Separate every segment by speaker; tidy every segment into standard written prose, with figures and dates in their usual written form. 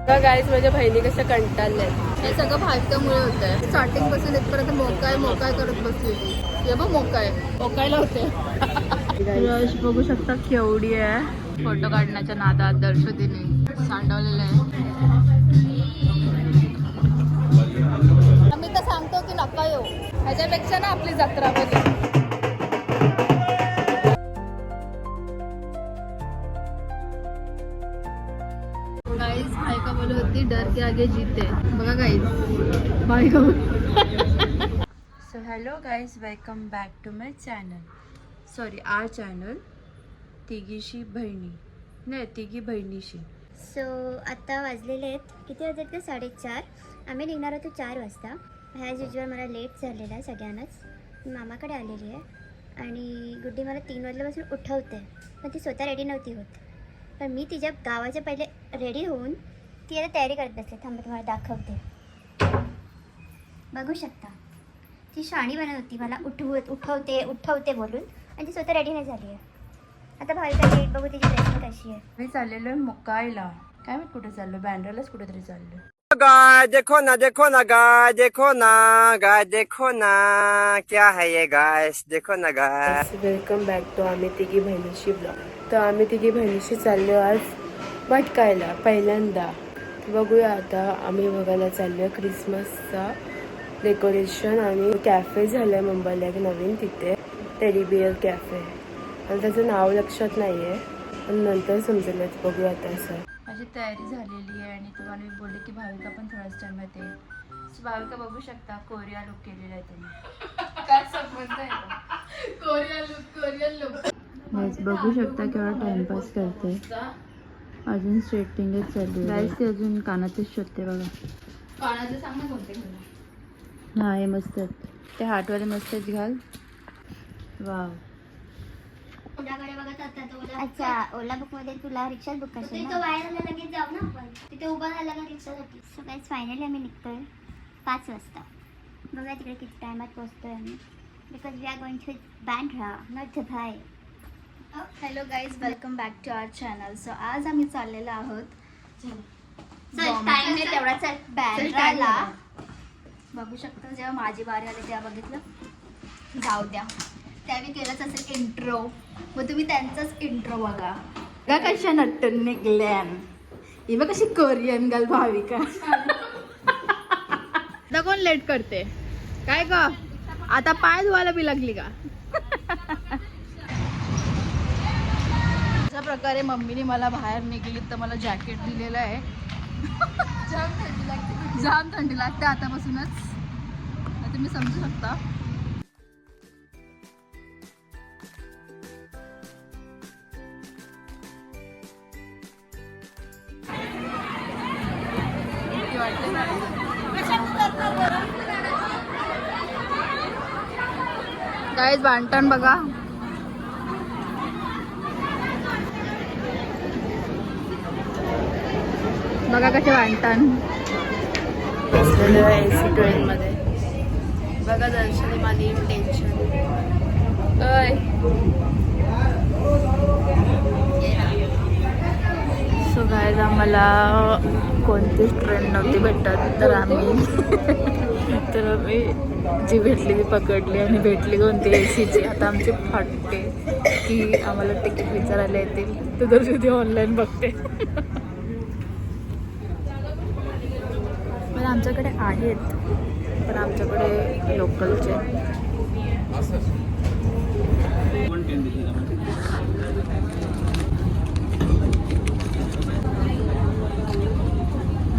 Speaker 1: Guys माझ्या बहिणी कसं कंटाळल्या
Speaker 2: हे सगळं फालतूमुळे होत आहे. स्टार्टिंग पासून इथपर्यंत मोकाय करत बसली ती. हे बघ मोकायला होते. रश बघू शकता केवढी आहे. फोटो काढण्याच्या नादात दर्शवतीने सांडवलेलं आहे. आम्ही तर सांगतो की नका येऊ, ह्याच्यापेक्षा ना आपली जत्रा बघी. गाइस भाई का बोल होती डर के आगे जीते. बघा गाइस भाई का
Speaker 1: so hello guys, welcome back to my channel. Sorry, our channel तिघीशी बहिणीशी.
Speaker 3: सो आता वाजलेले आहेत, किती वाजत का 4:30. आम्ही निघणार होतो 4 वाजता. ॲज युजल मला लेट झालेला आहे सगळ्यांनाच. मी मामाकडे आलेली आहे आणि गुड्डी मला 3 वाजल्यापासून उठवते, पण ती स्वतः रेडी नव्हती होत. पण मी तिच्या गावाच्या पहिले रेडी होऊन ती आता तयारी करत बसते. थांबा तुम्हाला दाखवते. बघू शकता ती शाणी बनत होती, मला उठवते बोलून, आणि ती स्वतः रेडी नाही झाली आहे. आता भाविका लेट बघू तिची ड्रेसिंग कशी आहे.
Speaker 1: मी चाललेलो आहे मुक्कायला. काय मी कुठे चाललो? बँड्रालाच कुठेतरी चाललो.
Speaker 4: गाय देखो ना गाय, देखो ना क्या है ये गाय, देखो ना गाय.
Speaker 1: वेलकम बॅक टू आम्ही तिघी बहिणीशी ब्लॉग. तर आम्ही तिघी बहिणीशी चाललो आज भटकायला पहिल्यांदा. बघूया आता. आम्ही बघायला चाललो आहे क्रिसमसचा डेकोरेशन आणि कॅफे झालं आहे मुंबईला एक नवीन, तिथे टेडी बिअर कॅफे. आणि त्याचं नाव लक्षात नाही आहे, पण नंतर समजेलच. बघूया आता. असं माझी तयारी झालेली आहे आणि तुम्हाला मी बोलले की भाविका पण थोड्याच टायमात येईल. सो भाविका बघू शकता कोरिया लुक केलेला आहे तुम्ही. काय संबंध आहे? कोरियन लुक बघू शकता केवढा टाइमपास करते. अजून स्ट्रेटिंगच चालू आहे. ती अजून कानातच शोधते बघा.
Speaker 2: कानाचे सांग ना कोणते घालू.
Speaker 1: हा, हे मस्त आहेत ते हार्टवाले. मस्तच घाल. वाव.
Speaker 3: अच्छा, ओला बुक मध्ये तुला रिक्षा बुक करशील ना? लगेच जाऊ ना आपण. तिथे उभा झाला का रिक्षासाठी. सो गाइस फायनली आम्ही निघतोय 5 वाजता. बघा तिकडे किती टायमात पोहोचतोय आम्ही. Because we are going to Bandra, not Dubai.
Speaker 2: Hello guys, welcome back to our channel. So आज आम्ही चाललेलो आहोत
Speaker 3: टाइम नाही तेवढाच
Speaker 2: बँड्राला. बघू शकता जेव्हा माझी बारी आली तेव्हा बघितलं. जाऊ द्या, त्यावेळी केलंच असेल इंट्रो, मग तुम्ही त्यांचाच इंट्रो बघा. का कशा नटून निघल्यान. ही बघ कशी कोरियन गर्ल भाविका. आता कोण लेट करते काय का? आता पाय धुवायला बी लागली का? अशा प्रकारे मम्मीने मला बाहेर निघली तर मला जॅकेट दिलेलं आहे. जाम थंडी लागते आतापासूनच, तुम्ही समजू शकता. गाईज बांटण बघा. बघा कसे बांटण.
Speaker 1: एसी ट्रेन मध्ये बघा. दर्शनी माझी टेन्शन. सो गाईज आम्हाला कोणतीच ट्रेन नव्हती भेटत, तर आम्ही जी भेटली ती पकडली आणि भेटली कोणती एसीची. आता आमची फाटते की आम्हाला तिकीट विचारायला येतील, तर दर्शनी ऑनलाईन बघते. पण आमच्याकडे आहेत, पण आमच्याकडे लोकलचे.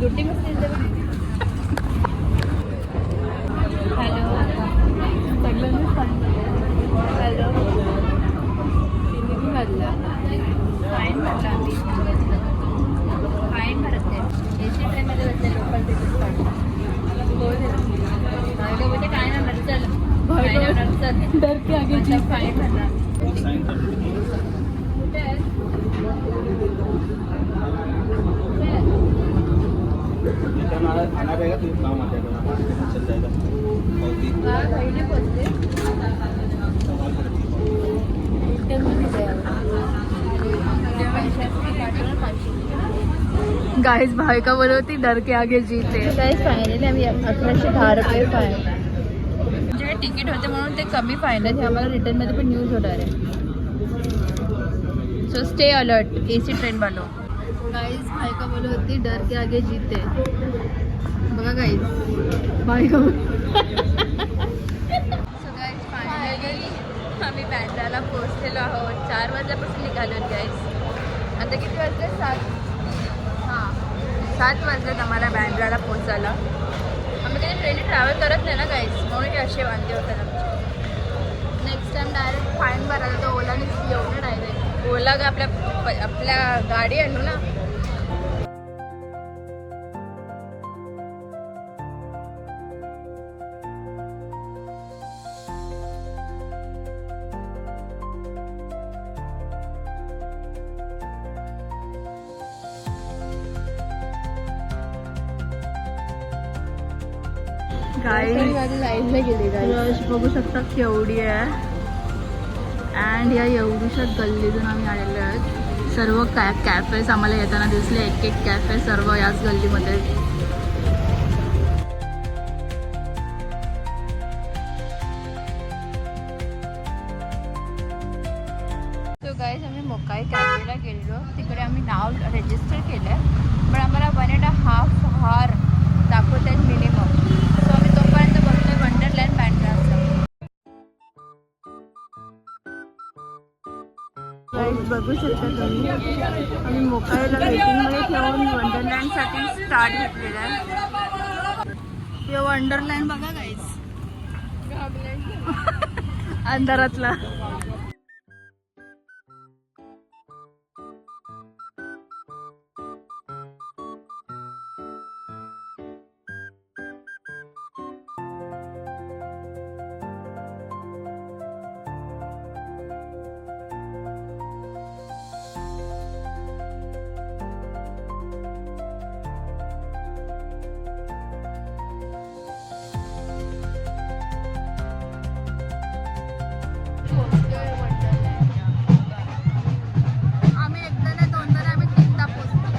Speaker 1: गुड्डी मस्त हॅलो सगळ्यांनी हॅलो. तिने भरलं फाईन भरला. आम्ही फाईन भरत नाही. एसी ट्रेनमध्ये बसले लोकल तिकीट काढलं बोलते काय नाही भरत. चल डर के आगे फाईन भरला. कुठे आहे?
Speaker 5: आना रहेगा तो काम आ जाएगा, चल जाएगा.
Speaker 1: पहिले पोचले
Speaker 2: गाइस भाई का बोलो होती डर के आगे जीते. गाइस फायनली आम्ही 1110 रुपये फाईन. जे तिकीट होते म्हणून ते कमी फाईन आहे. आम्हाला रिटर्न मध्ये पण न्यूज होणार आहे. So stay alert AC train वालो. गाइस भाई का बोलो होती डर के आगे जीते. बघा गाइस भाई का. सो गाइस फायनली आम्ही बँड्राला पोहोचलेलो आहोत. 4 वाजल्यापासून निघालो गाइस. आता किती वाजले? 7 वाजलेत आम्हाला बँड्राला पोहोचायला. आम्ही कधी ट्रेनने ट्रॅव्हल करत नाही ना गाईज, म्हणून हे असे वांदे होतात आमचे. नेक्स्ट टाइम डायरेक्ट फाईन भरायला तर ओलानेच येऊ ना डायरेक्ट. ओला का आपल्या गाडी आणू ना.
Speaker 1: लाईनला गेली
Speaker 2: रश बघू शकता केवढी आहे. अँड या एवढ्याशा गल्लीतून आम्ही आलेलो आहेत. सर्व कॅफेस आम्हाला येताना दिसले. एक कॅफे सर्व याच गल्लीमध्ये. सो गाईज आम्ही मोकाई कॅफेला गेलेलो. तिकडे आम्ही नाव रजिस्टर केलं आहे. पण आम्हाला 1.5 hour दाखवत आहेत मिनिमम. सो आम्ही तोपर्यंत बघतोय वंडरलँड बँड्राचा. बघू शकता तुम्ही आम्ही मोकाईला वेटिंगमध्ये ठेवून वंडरलँडसाठी स्टार्ट घेतलेला आहे. हे वंडरलँड बघा गाईज अंधारातला. आम्ही एकदा नाही दोनदा नाही, आम्ही 3दा पोहोचलो.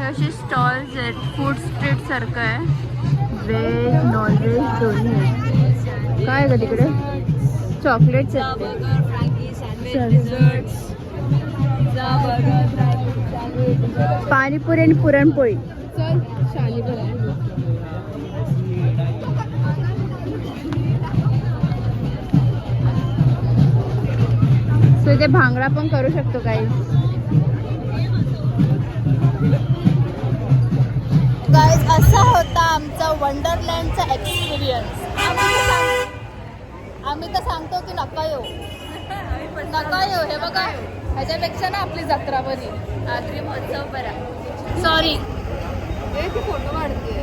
Speaker 2: असे स्टॉल्स आहेत. फूड स्ट्रीट सारखं आहे. व्हेज नॉनव्हेज दोन्ही आहे. काय आहे का तिकडे? चॉकलेट्स आहेत. पाणीपुरी आणि पुरणपोळी.
Speaker 1: चल शाली पण आहे.
Speaker 2: सो इथे भांगडा पण करू शकतो काही. गाईज असा होता आमचा वंडरलँडचा एक्सपिरियन्स. आम्ही तर सांगतो की नका येऊ. हे बघा ह्याच्यापेक्षा ना आपली जत्रा बरी. आगरी महोत्सव बरा. सॉरी
Speaker 1: फोटो काढते.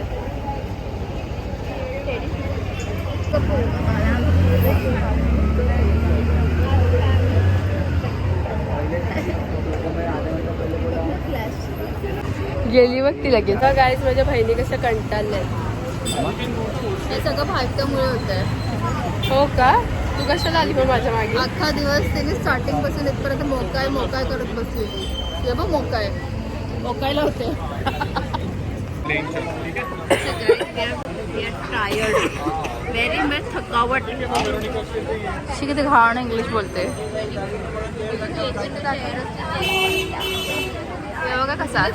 Speaker 1: गेली बघ ती लगेच. गाईज माझ्या बहिणी कसं कंटाळल्या.
Speaker 2: हे सगळं फालतूमुळे होतंय.
Speaker 1: हो का? तू कशाला आली पण माझ्या मागे?
Speaker 2: अख्खा दिवस त्यांनी स्टार्टिंग पासून इथपर्यंत मोकाय करत बसलेली. हे बघ मोकायला होते. व्हेरी मच थकावट. शी किती घाण इंग्लिश बोलते. हे बघा कसा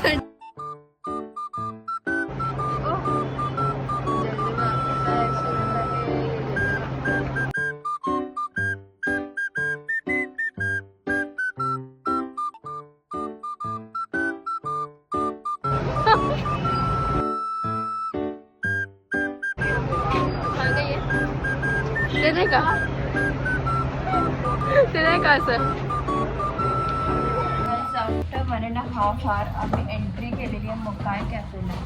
Speaker 1: का ते नाही का असं
Speaker 2: आफ्टर 1.5 hour आम्ही एंट्री केलेली आहे मोकाय कॅफेला.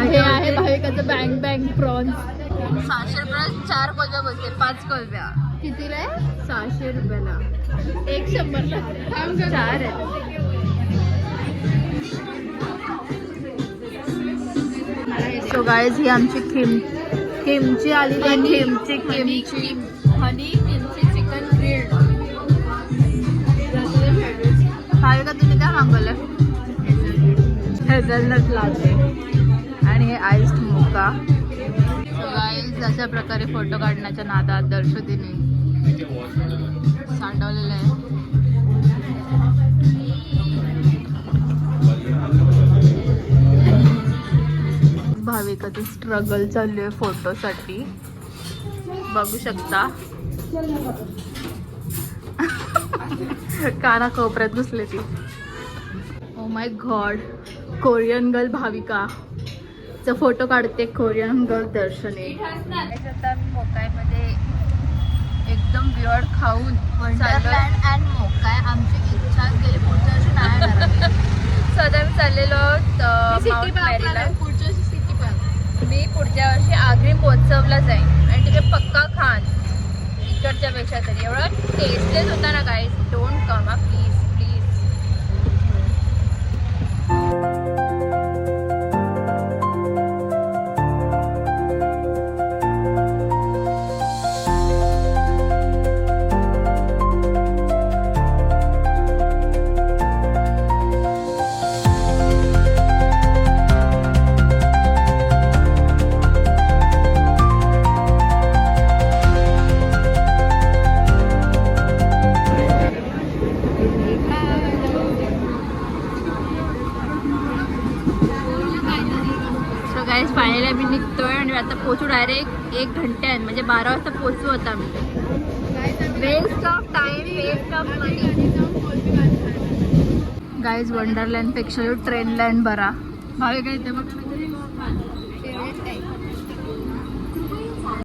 Speaker 1: हे आहे भाविकाचं बँग बँग प्रॉन्स
Speaker 2: 600 रुपये 4 कोलब्या बोलते 5 कोलब्या
Speaker 1: कितीला आहे 600 रुपयाला 100ला 4 आहे.
Speaker 2: सो गाईज ही आमची किमची आली आहे. किमची
Speaker 1: हनी किमची चिकन ग्रिल्ड
Speaker 2: भाविका तुम्ही काय मागवलं?
Speaker 1: हेझलनट लाटे
Speaker 2: आणि हे आईस्ड मोका. गाईज अशा प्रकारे फोटो काढण्याच्या नादात दर्शोदीने सांडवलेलं आहे. भाविकाचं स्ट्रगल चालू आहे फोटोसाठी बघू शकता. काना कोपऱ्यात घुसले ती. Oh my God Korean girl Bhavika चा फोटो काढते. कोरियन गर्ल दर्शने. आता मोकायमध्ये एकदम बियर्ड खाऊन वंडरलँड अँड मोकाय आमची इच्छा गेली पुढच्या वर्षी नाही येणार. सध्या मी चाललेलो माउंट मॅरीला. मी पुढच्या वर्षी आग्री महोत्सवला जाईन आणि तिथे पक्का खान इकडच्या पेक्षा तरी एवढं टेस्टलेस होता ना guys. Don't come please please. Guys finally आम्ही निघतोय आणि आता पोचू डायरेक्ट 1 घंट्यात म्हणजे 12 वाजता पोचू आता आम्ही. Waste of time waste of money. Guys Wonderland पेक्षा ट्रेन लँड बरा. भावे काय ते बघ